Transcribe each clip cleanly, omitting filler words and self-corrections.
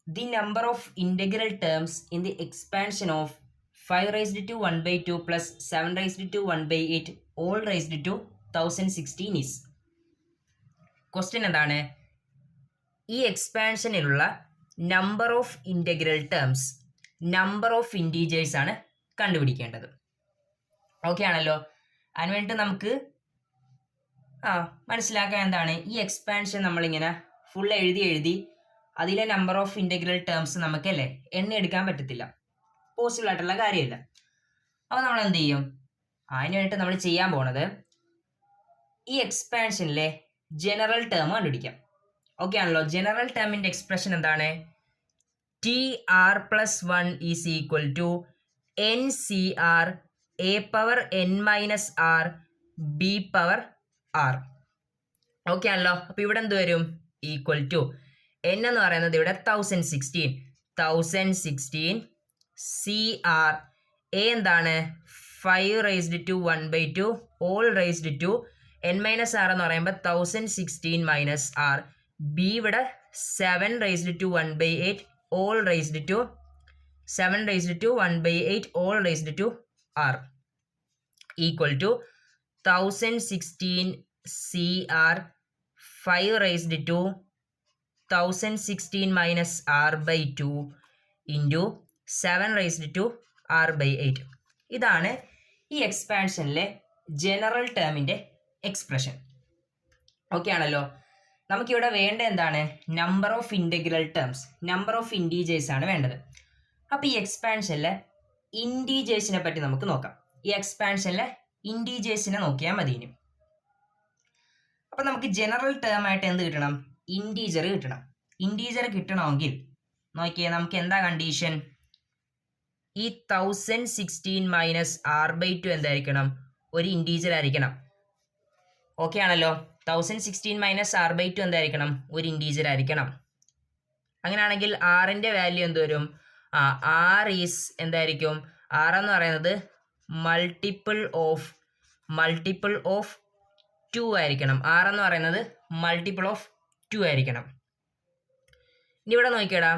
the number of integral terms in the expansion of 5 raised to 1 by 2 plus 7 raised to 1 by 8 all raised to 1016 is. Question എന്താണ്? ഈ എക്സ്പാൻഷനിലുള്ള number of integral terms, number of integers ആണ് കണ്ടുപിടിക്കേണ്ടത്. Okay ആണല്ലോ. അതിന് വേണ്ടിയിട്ട് നമുക്ക് മനസ്സിലാക്കാൻ എന്താണ്, ഈ എക്സ്പാൻഷൻ നമ്മളിങ്ങനെ ഫുൾ എഴുതി അതിലെ നമ്പർ ഓഫ് ഇൻറ്റഗ്രൽ ടേംസ് നമുക്കല്ലേ എണ്ണിയെടുക്കാൻ പറ്റത്തില്ല, പോസിബിൾ ആയിട്ടുള്ള കാര്യമില്ല. അപ്പോൾ നമ്മൾ എന്ത് ചെയ്യും? അതിന് വേണ്ടിയിട്ട് നമ്മൾ ചെയ്യാൻ പോണത് ഈ എക്സ്പാൻഷനിലെ ജനറൽ ടേം കണ്ടുപിടിക്കാം. ഓക്കെ ആണല്ലോ. ജനറൽ ടേമിൻ്റെ എക്സ്പ്രഷൻ എന്താണ്? T R plus 1 is equal to N C R A power N minus R B power R. Okay ആണല്ലോ. അപ്പോൾ ഇവിടെ എന്ത് വരും? ഈക്വൽ ടു എൻ എന്ന് പറയുന്നത് ഇവിടെ 1016 സി ആർ എ എന്താണ് 5 raised to 1 by 2 all raised to N minus R എന്ന് പറയുമ്പോൾ 1016 മൈനസ് ആർ. ബി ഇവിടെ 7 raised to 1 by 8 all raised to 7 raised to 1 by 8 all raised to R equal to 1016 C R 5 raised to 1016 minus R by 2 into 7 raised to R by 8. ഇതാണ് ഈ എക്സ്പാൻഷനിലെ general ടേമിൻ്റെ expression. Okay ആണല്ലോ. നമുക്കിവിടെ വേണ്ട എന്താണ്? Number of integral terms, number of integers ആണ് വേണ്ടത്. അപ്പോൾ ഈ എക്സ്പാൻഷനിലെ ഇൻറ്റീജേഴ്സിനെ പറ്റി നമുക്ക് നോക്കാം. ഈ എക്സ്പാൻഷനിലെ ഇൻറ്റീജേഴ്സിനെ നോക്കിയാൽ മതി. ഇനി അപ്പോൾ നമുക്ക് ജനറൽ ടേം ആയിട്ട് എന്ത് കിട്ടണം? ഇൻറ്റീജർ കിട്ടണം. ഇൻറ്റീജർ കിട്ടണമെങ്കിൽ നോക്കിയേ, നമുക്ക് എന്താ കണ്ടീഷൻ? ഈ 1016 മൈനസ് ആർ ബൈ 2 എന്തായിരിക്കണം? ഒരു ഇൻറ്റീജർ ആയിരിക്കണം. ഓക്കെ ആണല്ലോ. 1016 മൈനസ് ആർ ബൈ 2 എന്തായിരിക്കണം? ഒരു ഇൻറ്റീജർ ആയിരിക്കണം. അങ്ങനെയാണെങ്കിൽ ആറിൻ്റെ വാല്യൂ എന്ത് വരും? ആർ ഈസ് എന്തായിരിക്കും? ആർ എന്ന് പറയുന്നത് മൾട്ടിപ്പിൾ ഓഫ് 2 ആയിരിക്കണം. ആർ എന്ന് പറയുന്നത് മൾട്ടിപ്പിൾ ഓഫ് 2 ആയിരിക്കണം. ഇനി ഇവിടെ നോക്കിയടാ,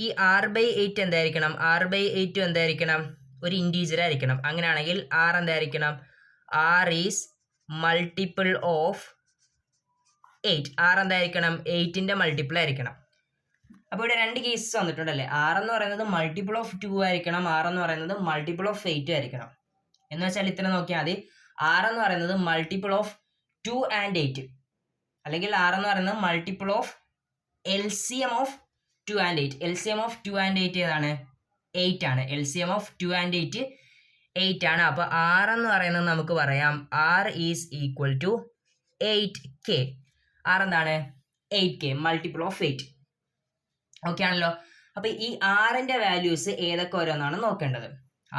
ഈ ആർ ബൈ 8 എന്തായിരിക്കണം? ആർ ബൈ 8 എന്തായിരിക്കണം? ഒരു ഇൻറ്റീജർ ആയിരിക്കണം. അങ്ങനെയാണെങ്കിൽ ആർ എന്തായിരിക്കണം? R is multiple of 8. R എന്തായിരിക്കണം? 8ൻ്റെ മൾട്ടിപ്പിൾ ആയിരിക്കണം. അപ്പോൾ ഇവിടെ രണ്ട് കേസസ് വന്നിട്ടുണ്ടല്ലേ. ആർ എന്ന് പറയുന്നത് മൾട്ടിപ്പിൾ ഓഫ് 2 ആയിരിക്കണം, ആർ എന്ന് പറയുന്നത് മൾട്ടിപ്പിൾ ഓഫ് 8 ആയിരിക്കണം. എന്ന് വെച്ചാൽ ഇത്ര നോക്കിയാൽ മതി. ആർ എന്ന് പറയുന്നത് മൾട്ടിപ്പിൾ ഓഫ് 2 and 8, അല്ലെങ്കിൽ ആർ എന്ന് പറയുന്നത് multiple of LCM of 2 and 8. LCM of 2 and 8 ഏതാണ്? 8 ആണ്. LCM ഓഫ് 2 and 8 8 ആണ്. അപ്പോൾ ആർ എന്ന് പറയുന്നത് നമുക്ക് പറയാം R is equal to 8K. R എന്താണ്? 8K, multiple of 8. ഓക്കെ ആണല്ലോ. അപ്പോൾ ഈ ആറിൻ്റെ വാല്യൂസ് ഏതൊക്കെ ഓരോന്നാണ് നോക്കേണ്ടത്.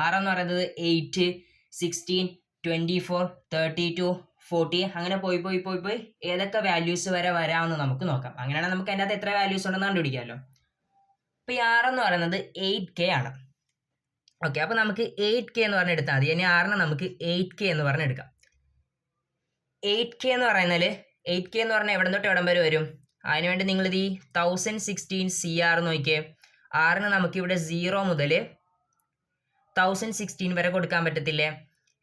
ആർ എന്ന് പറയുന്നത് 8, 16, 24, 32, 40 അങ്ങനെ പോയി ഏതൊക്കെ വാല്യൂസ് വരെ വരാമെന്ന് നമുക്ക് നോക്കാം. അങ്ങനെയാണെങ്കിൽ നമുക്ക് അതിൻ്റെ അകത്ത് എത്ര വാല്യൂസ് ഉണ്ടെന്ന് കണ്ടുപിടിക്കാമല്ലോ. അപ്പോൾ ഈ ആർ എന്ന് പറയുന്നത് 8K ആണ്. ഓക്കെ, അപ്പോൾ നമുക്ക് 8K എന്ന് പറഞ്ഞെടുത്താൽ മതി. ഇനി ആറിനെ നമുക്ക് 8K എന്ന് പറഞ്ഞെടുക്കാം. 8K എന്ന് പറയുന്നത് 8K എന്ന് പറഞ്ഞാൽ എവിടെ തൊട്ട് എവിടം വരെ വരും? അതിനുവേണ്ടി നിങ്ങളിത് ഈ 1016 CR നോക്കിയേ. ആറിന് നമുക്കിവിടെ 0 മുതൽ 1016 വരെ കൊടുക്കാൻ പറ്റത്തില്ലേ?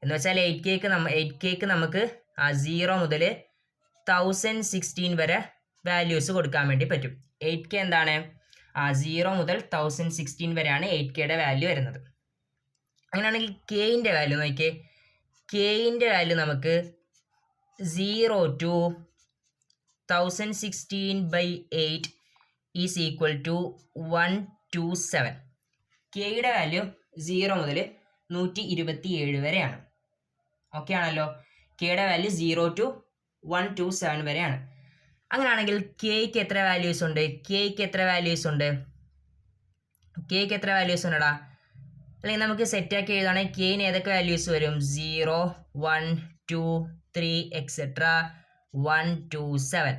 എന്ന് വെച്ചാൽ 8Kക്ക് നമുക്ക് 0 മുതൽ 1016 വരെ വാല്യൂസ് കൊടുക്കാൻ വേണ്ടി പറ്റും. 8K എന്താണ്? 0 മുതൽ 1016 വരെയാണ് 8Kയുടെ വാല്യൂ വരുന്നത്. അങ്ങനെയാണെങ്കിൽ Kൻ്റെ വാല്യൂ നോക്കിയേ. Kൻ്റെ വാല്യൂ നമുക്ക് 0 to 1016/8 ഈസ് ഈക്വൽ ടു 127. Kയുടെ വാല്യൂ 0 മുതൽ 127 വരെയാണ്. ഓക്കെ ആണല്ലോ. Kയുടെ വാല്യൂ 0 to 127 വരെയാണ്. അങ്ങനെയാണെങ്കിൽ Kക്ക് എത്ര വാല്യൂസ് ഉണ്ട്? Kക്ക് എത്ര വാല്യൂസ് ഉണ്ടടാ? അല്ലെങ്കിൽ നമുക്ക് സെറ്റാക്കി എഴുതുകയാണെങ്കിൽ Kന് ഏതൊക്കെ വാല്യൂസ് വരും? 0, 1, 2, 3 എക്സെട്ര 127.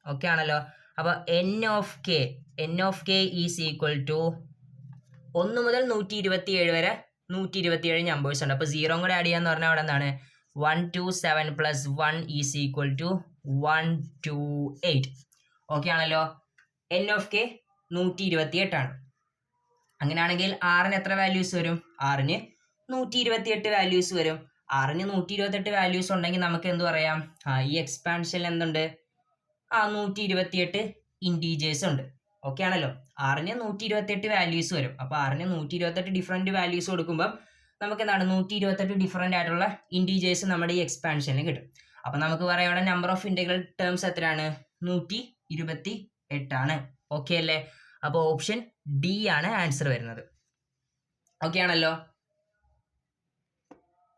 ഓക്കെ ആണല്ലോ. അപ്പോൾ N of K is equal to 1 മുതൽ 127 വരെ 127 നമ്പേഴ്സ് ഉണ്ട്. അപ്പോൾ 0 കൂടെ ആഡ് ചെയ്യാന്ന് പറഞ്ഞാൽ അവിടെ എന്താണ്? 127 + 1 ഈസ് ഈക്വൽ ടു 128. ഓക്കെ ആണല്ലോ. N ഓഫ് K 128 അങ്ങനെയാണെങ്കിൽ ആറിന് എത്ര വാല്യൂസ് വരും? ആറിന് 128 വാല്യൂസ് വരും. ആറിന് 128 വാല്യൂസ് ഉണ്ടെങ്കിൽ നമുക്ക് എന്ത് പറയാം? ഈ എക്സ്പാൻഷനിൽ എന്തുണ്ട്? 128 ഇൻറ്റീജേഴ്സ് ഉണ്ട്. ഓക്കെ ആണല്ലോ. ആറിന് 128 വാല്യൂസ് വരും. അപ്പോൾ ആറിന് 128 ഡിഫറെൻറ്റ് വാല്യൂസ് കൊടുക്കുമ്പോൾ നമുക്ക് എന്താണ് 128 ഡിഫറെൻ്റ് ആയിട്ടുള്ള ഇൻറ്റീജേഴ്സ് നമ്മുടെ ഈ എക്സ്പാൻഷനിൽ കിട്ടും. അപ്പോൾ നമുക്ക് പറയാം ഇവിടെ നമ്പർ ഓഫ് ഇൻറ്റഗ്രൽ ടേംസ് എത്രയാണ്? 128 ഓക്കെ അല്ലേ? അപ്പോൾ ഓപ്ഷൻ ഡി ആണ് ആൻസർ വരുന്നത്. ഓക്കെ ആണല്ലോ.